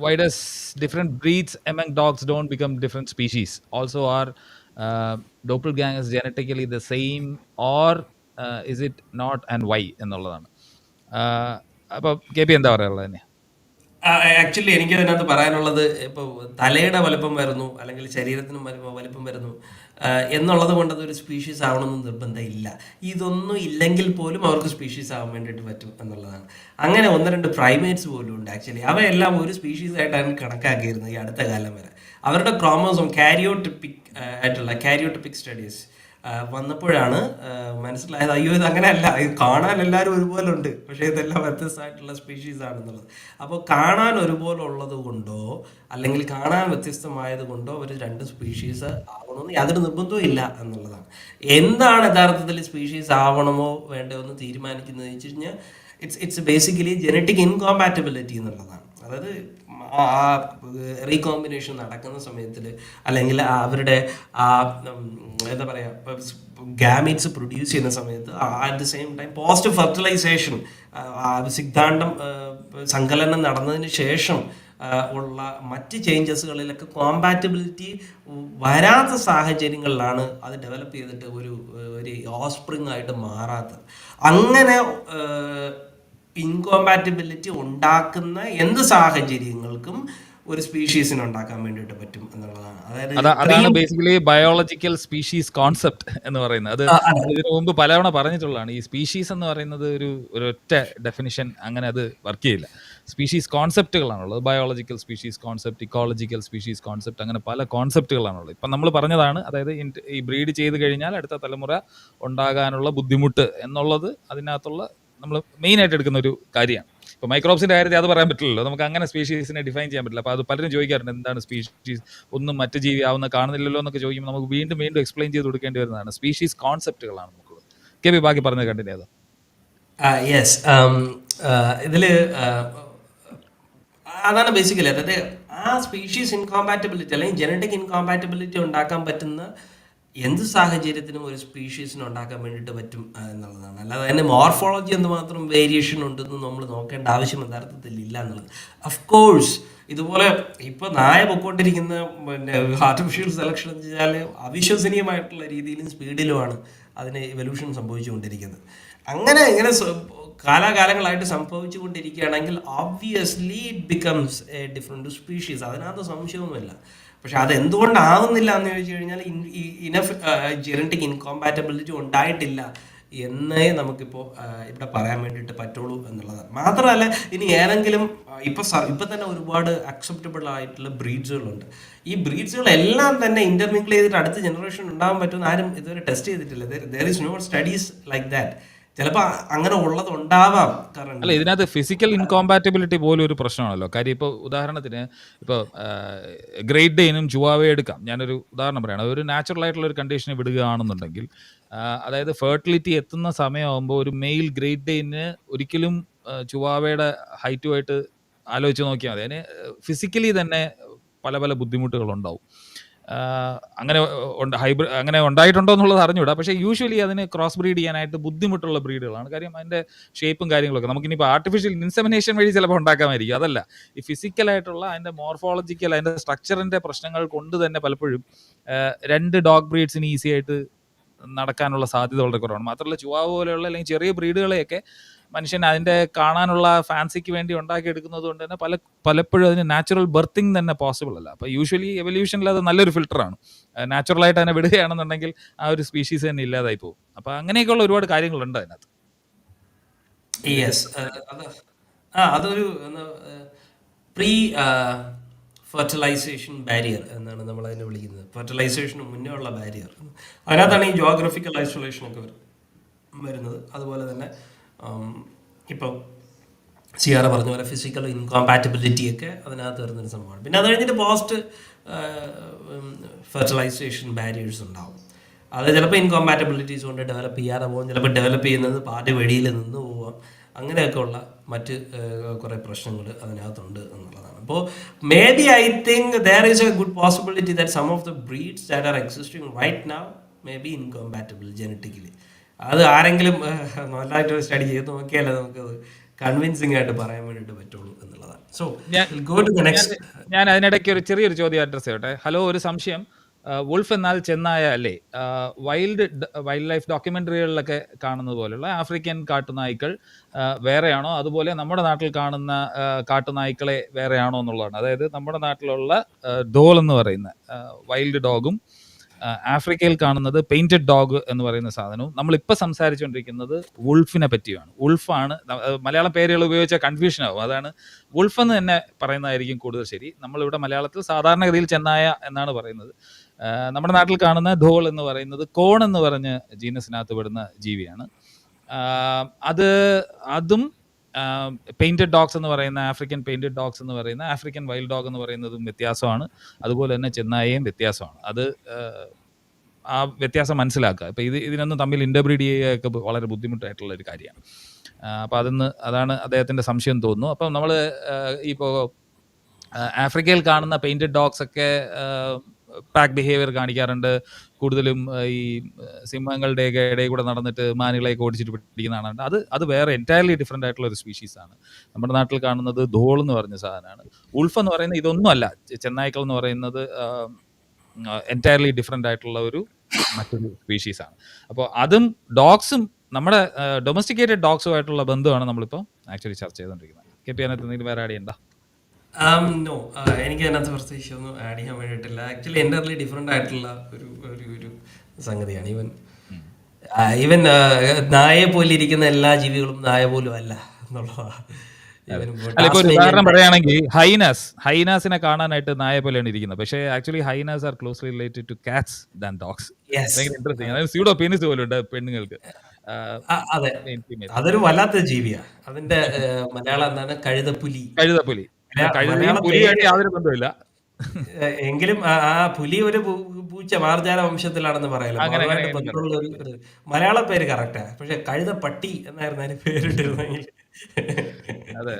why does different breeds among dogs don't become different species? Also, are doppelgangers genetically the same, or is it not, and why എന്നുള്ളതാണ്. അപ്പൊ K P എന്താ പറയാനുള്ളത് തന്നെ? Actually എനിക്ക് അതിനകത്ത് പറയാനുള്ളത്, ഇപ്പോൾ തലയുടെ വലുപ്പം വരുന്നു അല്ലെങ്കിൽ ശരീരത്തിന് വലിപ്പം വരുന്നു എന്നുള്ളത് കൊണ്ട് അതൊരു സ്പീഷീസ് ആവണമെന്ന് നിർബന്ധമില്ല. ഇതൊന്നും ഇല്ലെങ്കിൽ പോലും അവർക്ക് സ്പീഷീസ് ആവാൻ വേണ്ടിയിട്ട് പറ്റും എന്നുള്ളതാണ്. അങ്ങനെ ഒന്ന് രണ്ട് പ്രൈമേറ്റ്സ് പോലും ഉണ്ട് ആക്ച്വലി. അവയെല്ലാം ഒരു സ്പീഷീസ് ആയിട്ടാണ് കണക്കാക്കിയിരുന്നത് ഈ അടുത്ത കാലം വരെ. അവരുടെ ക്രോമോസോം കാരിയോട്ടിപ്പിക് സ്റ്റഡീസ് വന്നപ്പോഴാണ് മനസ്സിലായത്, അയ്യോ ഇത് അങ്ങനെയല്ല, ഇത് കാണാൻ എല്ലാവരും ഒരുപോലെ ഉണ്ട്, പക്ഷേ ഇതെല്ലാം വ്യത്യസ്തമായിട്ടുള്ള സ്പീഷീസ് ആണെന്നുള്ളത്. അപ്പോൾ കാണാൻ ഒരുപോലെ ഉള്ളത് കൊണ്ടോ അല്ലെങ്കിൽ കാണാൻ വ്യത്യസ്തമായത് കൊണ്ടോ ഒരു രണ്ട് സ്പീഷീസ് ആവണമെന്ന് യാതൊരു നിർബന്ധവും ഇല്ല എന്നുള്ളതാണ്. എന്താണ് യഥാർത്ഥത്തിൽ സ്പീഷീസ് ആവണമോ വേണ്ടോ എന്ന് തീരുമാനിക്കുന്നത് വെച്ച് കഴിഞ്ഞാൽ ഇറ്റ്സ് ബേസിക്കലി ജനറ്റിക് ഇൻകോമ്പാറ്റബിലിറ്റി എന്നുള്ളതാണ്. അതായത് ആ റീകോമ്പിനേഷൻ നടക്കുന്ന സമയത്തിൽ അല്ലെങ്കിൽ അവരുടെ എന്താ പറയുക ഗാമീറ്റ്സ് പ്രൊഡ്യൂസ് ചെയ്യുന്ന സമയത്ത് at the same time post fertilization സിദ്ധാന്തം സങ്കലനം നടന്നതിന് ശേഷം ഉള്ള മറ്റ് ചേഞ്ചസുകളിലൊക്കെ കോമ്പാറ്റബിലിറ്റി വരാത്ത സാഹചര്യങ്ങളിലാണ് അത് ഡെവലപ്പ് ചെയ്തിട്ട് ഒരു ഓസ്പ്രിങ് ആയിട്ട് മാറാത്തത്. അങ്ങനെ ഇൻകോമ്പാറ്റബിലിറ്റി ഉണ്ടാക്കുന്ന എന്ത് സാഹചര്യങ്ങൾക്കും ഒരു സ്പീഷീസിനെ ഉണ്ടാക്കാൻ വേണ്ടിയിട്ട് പറ്റും എന്നുള്ളതാണ്. അതാണ് ബേസിക്കലി ബയോളജിക്കൽ സ്പീഷീസ് കോൺസെപ്റ്റ് എന്ന് പറയുന്നത്. അത് ഇതിനു മുമ്പ് പലതവണ പറഞ്ഞിട്ടുള്ളതാണ്. ഈ സ്പീഷീസ് എന്ന് പറയുന്നത് ഒരൊറ്റ ഡെഫിനിഷൻ അങ്ങനെ അത് വർക്ക് ചെയ്യില്ല. സ്പീഷീസ് കോൺസെപ്റ്റുകളാണുള്ളത്. Biological species concept, ecological species concept, അങ്ങനെ പല കോൺസെപ്റ്റുകളാണുള്ളത്. ഇപ്പം നമ്മൾ പറഞ്ഞതാണ്, അതായത് ഈ ബ്രീഡ് ചെയ്ത് കഴിഞ്ഞാൽ അടുത്ത തലമുറ ഉണ്ടാകാനുള്ള ബുദ്ധിമുട്ട് എന്നുള്ളത് അതിനകത്തുള്ള നമ്മൾ മെയിൻ ആയിട്ട് എടുക്കുന്ന ഒരു കാര്യമാണ്. ഇപ്പോൾ മൈക്രോബ്സിന്റെ കാര്യത്തിൽ അത് പറയാൻ പറ്റില്ലല്ലോ, നമുക്ക് അങ്ങനെ സ്പീഷീസിനെ ഡിഫൈൻ ചെയ്യാൻ പറ്റില്ല. അപ്പോൾ അത് പലരും ചോദിക്കാറുണ്ട്, എന്താണ് സ്പീഷീസ്, ഒന്നും മറ്റ് ജീവി ആവുന്ന കാണുന്നില്ലല്ലോ എന്നൊക്കെ ചോദിക്കുമ്പോൾ നമുക്ക് വീണ്ടും വീണ്ടും എക്സ്പ്ലെയിൻ ചെയ്ത് കൊടുക്കേണ്ടി വരുന്നതാണ്. സ്പീഷീസ് കോൺസെപ്റ്റുകളാണ് നമുക്കുള്ളത്. കെ ബി ബാക്കി പറഞ്ഞത് കണ്ടിന്യൂ ചെയ്തോ? യെസ്, ഇതില് അതാണ് ബേസിക്കലി. അതായത് ആ സ്പീഷീസ് ഇൻകോമ്പാറ്റബിലിറ്റി അല്ലെങ്കിൽ ജനറ്റിക് ഇൻകോമ്പാറ്റബിലിറ്റി ഉണ്ടാക്കാൻ പറ്റുന്ന എന്ത് സാഹചര്യത്തിനും ഒരു സ്പീഷീസിന് ഉണ്ടാക്കാൻ വേണ്ടിയിട്ട് പറ്റും എന്നുള്ളതാണ്. അല്ലാതെ അതിന് മോർഫോളജി എന്തുമാത്രം വേരിയേഷൻ ഉണ്ടെന്ന് നമ്മൾ നോക്കേണ്ട ആവശ്യം യഥാർത്ഥത്തിൽ ഇല്ല എന്നുള്ളത്. അഫ്കോഴ്സ് ഇതുപോലെ ഇപ്പോൾ നായ പൊക്കോണ്ടിരിക്കുന്ന ആർട്ടിഫിഷ്യൽ സെലക്ഷൻ എന്ന് വെച്ചാൽ അവിശ്വസനീയമായിട്ടുള്ള രീതിയിലും സ്പീഡിലുമാണ് അതിന് എവല്യൂഷൻ സംഭവിച്ചുകൊണ്ടിരിക്കുന്നത്. അങ്ങനെ ഇങ്ങനെ കാലാകാലങ്ങളായിട്ട് സംഭവിച്ചു കൊണ്ടിരിക്കുകയാണെങ്കിൽ obviously it becomes a different species, അതിനകത്ത് സംശയമൊന്നുമില്ല. പക്ഷെ അതെന്തുകൊണ്ടാവുന്നില്ല എന്ന് ചോദിച്ചു കഴിഞ്ഞാൽ ഇനഫ് ജനറ്റിക് ഇൻകോമ്പാറ്റബിലിറ്റി ഉണ്ടായിട്ടില്ല എന്നേ നമുക്കിപ്പോൾ ഇവിടെ പറയാൻ വേണ്ടിയിട്ട് പറ്റുള്ളൂ എന്നുള്ളതാണ്. മാത്രമല്ല, ഇനി ഏതെങ്കിലും ഇപ്പം തന്നെ ഒരുപാട് അക്സെപ്റ്റബിൾ ആയിട്ടുള്ള ബ്രീഡ്സുകളുണ്ട്. ഈ ബ്രീഡ്സുകളെല്ലാം തന്നെ ഇന്റർമിങ്കിൾ ചെയ്തിട്ട് അടുത്ത ജനറേഷൻ ഉണ്ടാകാൻ പറ്റുമെന്ന് ആരും ഇതുവരെ ടെസ്റ്റ് ചെയ്തിട്ടില്ല. There is no studies like that. ചിലപ്പോൾ അങ്ങനെ ഉള്ളത് ഉണ്ടാവാം. അല്ല, ഇതിനകത്ത് ഫിസിക്കൽ ഇൻകോമ്പാറ്റബിലിറ്റി പോലും ഒരു പ്രശ്നമാണല്ലോ. കാര്യം ഇപ്പോൾ ഉദാഹരണത്തിന് ഇപ്പോൾ ഗ്രേറ്റ് ഡെയിനും ചുവാവയും എടുക്കാം. ഞാനൊരു ഉദാഹരണം പറയുകയാണ്. ഒരു നാച്ചുറൽ ആയിട്ടുള്ള ഒരു കണ്ടീഷനെ വിടുകയാണെന്നുണ്ടെങ്കിൽ, അതായത് ഫെർട്ടിലിറ്റി എത്തുന്ന സമയമാകുമ്പോൾ ഒരു മെയിൽ ഗ്രേറ്റ് ഡെയിന് ഒരിക്കലും ചുവാവയുടെ ഹൈറ്റുമായിട്ട് ആലോചിച്ച് നോക്കിയാൽ മതി. അതിന് ഫിസിക്കലി തന്നെ പല പല ബുദ്ധിമുട്ടുകളുണ്ടാവും. അങ്ങനെ അങ്ങനെ ഉണ്ടായിട്ടുണ്ടോ എന്നുള്ളത് അറിഞ്ഞൂടാ. പക്ഷേ യൂഷ്വലി അതിന് ക്രോസ് ബ്രീഡ് ചെയ്യാനായിട്ട് ബുദ്ധിമുട്ടുള്ള ബ്രീഡുകളാണ്. കാര്യം അതിൻ്റെ ഷേപ്പും കാര്യങ്ങളൊക്കെ നമുക്കിനിപ്പോൾ ആർട്ടിഫിഷ്യൽ ഇൻസെമിനേഷൻ വഴി ചിലപ്പോൾ ഉണ്ടാക്കാമായിരിക്കും. അതല്ല, ഈ ഫിസിക്കലായിട്ടുള്ള അതിൻ്റെ മോർഫോളജിക്കൽ അതിൻ്റെ സ്ട്രക്ചറിൻ്റെ പ്രശ്നങ്ങൾ കൊണ്ട് തന്നെ പലപ്പോഴും രണ്ട് ഡോഗ് ബ്രീഡ്സിന് ഈസി ആയിട്ട് നടക്കാനുള്ള സാധ്യത വളരെ കുറവാണ്. മാത്രമല്ല, ചുവാവ് പോലെയുള്ള അല്ലെങ്കിൽ ചെറിയ ബ്രീഡുകളെയൊക്കെ മനുഷ്യൻ അതിൻ്റെ കാണാനുള്ള ഫാൻസിക്ക് വേണ്ടി ഉണ്ടാക്കിയെടുക്കുന്നത് കൊണ്ട് തന്നെ പലപ്പോഴും അതിന് നാച്ചുറൽ ബർത്തിങ് തന്നെ പോസിബിൾ അല്ല. അപ്പോൾ യൂഷ്വലി എവല്യൂഷനിൽ അത് നല്ലൊരു ഫിൽട്ടറാണ്. നാച്ചുറലായിട്ട് അതിനെ വിടുകയാണെന്നുണ്ടെങ്കിൽ ആ ഒരു സ്പീഷീസ് തന്നെ ഇല്ലാതായി പോകും. അപ്പോൾ അങ്ങനെയൊക്കെയുള്ള ഒരുപാട് കാര്യങ്ങളുണ്ട് അതിനകത്ത്. യെസ്, അതൊരു പ്രീ ഫെർട്ടിലൈസേഷൻ ബാരിയർ എന്നാണ് നമ്മൾ അതിനെ വിളിക്കുന്നത്. ഫെർട്ടിലൈസേഷന് മുന്നേ ഉള്ള ബാരിയർ, അതിനകത്താണ് ഈ ജോഗ്രഫിക്കൽ ഐസൊലേഷനൊക്കെ വരുന്നത്. അതുപോലെ തന്നെ ഇപ്പം സിയാറ പറഞ്ഞ പോലെ ഫിസിക്കൽ ഇൻകോമ്പാറ്റബിലിറ്റിയൊക്കെ അതിനകത്ത് വരുന്നൊരു സംഭവമാണ്. പിന്നെ അത് കഴിഞ്ഞിട്ട് പോസ്റ്റ് ഫെർട്ടിലൈസേഷൻ ബാരിയേഴ്സ് ഉണ്ടാവും. അത് ചിലപ്പോൾ ഇൻകോമ്പാറ്റബിലിറ്റീസ് കൊണ്ട് ഡെവലപ്പ് ചെയ്യാതെ പോകും, ചിലപ്പോൾ ഡെവലപ്പ് ചെയ്യുന്നത് പാതി വെളിയിൽ നിന്ന് പോവാം. അങ്ങനെയൊക്കെയുള്ള മറ്റ് കുറേ പ്രശ്നങ്ങൾ അതിനകത്തുണ്ട് എന്നുള്ളതാണ്. അപ്പോൾ may be I think there is a good possibility that some of the breeds that are existing right now may be incompatible genetically. അത് ആരെങ്കിലും നല്ലതായിട്ട് സ്റ്റഡി ചെയ്ത് നോക്കിയാലേ നമുക്കത് കൺവിൻസിംഗ് ആയിട്ട് പറയാൻ വേണ്ടിയിട്ട് പറ്റുള്ളൂ എന്നുള്ളതാണ്. സോ ഞാൻ ഗോ ടു ദ ഞാൻ നെക്സ്റ്റ്. ഞാൻ അതിനിടയ്ക്ക് ഒരു ചെറിയൊരു ചോദ്യം അഡ്രസ് ചെയ്യട്ടെ. ഹലോ, ഒരു സംശയം. വുൾഫ് എന്നാൽ ചെന്നായ അല്ലേ? വൈൽഡ് ലൈഫ് ഡോക്യുമെന്ററികളിലൊക്കെ കാണുന്നത് പോലെയുള്ള ആഫ്രിക്കൻ കാട്ടുനായ്ക്കൾ വേറെയാണോ? അതുപോലെ നമ്മുടെ നാട്ടിൽ കാണുന്ന കാട്ടുനായ്ക്കളെ വേറെയാണോ എന്നുള്ളതാണ്. അതായത് നമ്മുടെ നാട്ടിലുള്ള ഡോൾ എന്ന് പറയുന്ന വൈൽഡ് ഡോഗും ആഫ്രിക്കയിൽ കാണുന്നത് പെയിന്റഡ് ഡോഗ് എന്ന് പറയുന്ന സാധനവും, നമ്മളിപ്പോൾ സംസാരിച്ചുകൊണ്ടിരിക്കുന്നത് വുൾഫിനെ പറ്റിയാണ്. വുൾഫാണ് മലയാളം പേരുകൾ ഉപയോഗിച്ച കൺഫ്യൂഷൻ ആവും. അതാണ് വുൾഫ് എന്ന് തന്നെ പറയുന്നതായിരിക്കും കൂടുതൽ ശരി. നമ്മളിവിടെ മലയാളത്തിൽ സാധാരണഗതിയിൽ ചെന്നായ എന്നാണ് പറയുന്നത്. നമ്മുടെ നാട്ടിൽ കാണുന്ന ധോൾ എന്ന് പറയുന്നത് കോൺ എന്ന് പറഞ്ഞ ജീനസിനകത്ത് പെടുന്ന ജീവിയാണ്. അതും പെയിന്റഡ് ഡോഗ്സ് എന്ന് പറയുന്ന ആഫ്രിക്കൻ പെയിന്റഡ് ഡോഗ്സ് എന്ന് പറയുന്ന ആഫ്രിക്കൻ വൈൽഡ് ഡോഗ് എന്ന് പറയുന്നതും വ്യത്യാസമാണ്. അതുപോലെ തന്നെ ചെന്നായയും വ്യത്യാസമാണ്. അത് ആ വ്യത്യാസം മനസ്സിലാക്കുക. ഇപ്പം ഇതിനൊന്നും തമ്മിൽ ഇന്റർബ്രീഡ് ചെയ്യുകയൊക്കെ വളരെ ബുദ്ധിമുട്ടായിട്ടുള്ള ഒരു കാര്യമാണ്. അപ്പം അതാണ് അദ്ദേഹത്തിൻ്റെ സംശയം തോന്നുന്നു. അപ്പം നമ്മൾ ഇപ്പോൾ ആഫ്രിക്കയിൽ കാണുന്ന പെയിന്റഡ് ഡോഗ്സ് ഒക്കെ പാക്ക് ബിഹേവിയർ കാണിക്കാറുണ്ട്. കൂടുതലും ഈ സിംഹങ്ങളുടെയൊക്കെ ഇടയിൽ കൂടെ നടന്നിട്ട് മാനുകളെയൊക്കെ ഓടിച്ചിട്ട് പിടിക്കുന്നതാണ്. അത് വേറെ എൻറ്റയർലി ഡിഫറെൻ്റ് ആയിട്ടുള്ള ഒരു സ്പീഷീസാണ്. നമ്മുടെ നാട്ടിൽ കാണുന്നത് ധോൾ എന്ന് പറഞ്ഞ സാധനമാണ്. ഉൾഫ് എന്ന് പറയുന്നത് ഇതൊന്നും അല്ല. ചെന്നായ്ക്കൾ എന്ന് പറയുന്നത് എൻറ്റയർലി ഡിഫറെൻ്റ് ആയിട്ടുള്ള മറ്റൊരു സ്പീഷീസാണ്. അപ്പോൾ അതും ഡോഗ്സും നമ്മുടെ ഡൊമസ്റ്റിക്കേറ്റഡ് ഡോഗ്സുമായിട്ടുള്ള ബന്ധമാണ് നമ്മളിപ്പോൾ ആക്ച്വലി ചർച്ച ചെയ്തുകൊണ്ടിരിക്കുന്നത്. കെ പി അതിനകത്ത് എന്തെങ്കിലും വേറെ ആഡ് ചെയ്യണ്ട? നോ, എനിക്ക് അതിനകത്ത് പ്രത്യേകിച്ച് ഒന്നും ആഡ് ചെയ്യാൻ വേണ്ടിയിട്ടില്ല. ആക്ച്വലി എൻ്റർലി ഡിഫറെൻ്റ് ആയിട്ടുള്ള ഒരു സംഗതിയാണ്. ഈവൻ നായെ പോലെ ഇരിക്കുന്ന എല്ലാ ജീവികളും നായ പോലും അല്ല എന്നുള്ളതാണ്. ഇപ്പൊ ഒരു ഉദാഹരണം പറയുകയാണെങ്കിൽ ഹൈനാസിനെ കാണാനായിട്ട് നായ പോലെയാണ് ഇരിക്കുന്നത്. പക്ഷേ actually hyenas are closely related to cats than dogs. Interesting. അതായത് സ്യൂഡോ പീനിസ് പോലും ഉണ്ട് പെണ്ണുങ്ങൾക്ക്. അതെ, അതൊരു വല്ലാത്ത ജീവിയാ. അതിന്റെ മലയാളം എന്താണ്? കഴുതപ്പുലി. കഴുതപ്പുലി. മലയാള പുലിയായിട്ട് യാതൊരു ബന്ധമില്ല. എങ്കിലും ആ പുലി ഒരു പൂച്ച മാർജാല വംശത്തിലാണെന്ന് പറയല്ലോ. അതുമായിട്ട് ബന്ധമുള്ള ഒരു മലയാള പേര് കറക്റ്റാ. പക്ഷെ കഴുത പട്ടി എന്നായിരുന്നു അതിന് പേരിട്ടിരുന്നെങ്കിൽ. അതെ.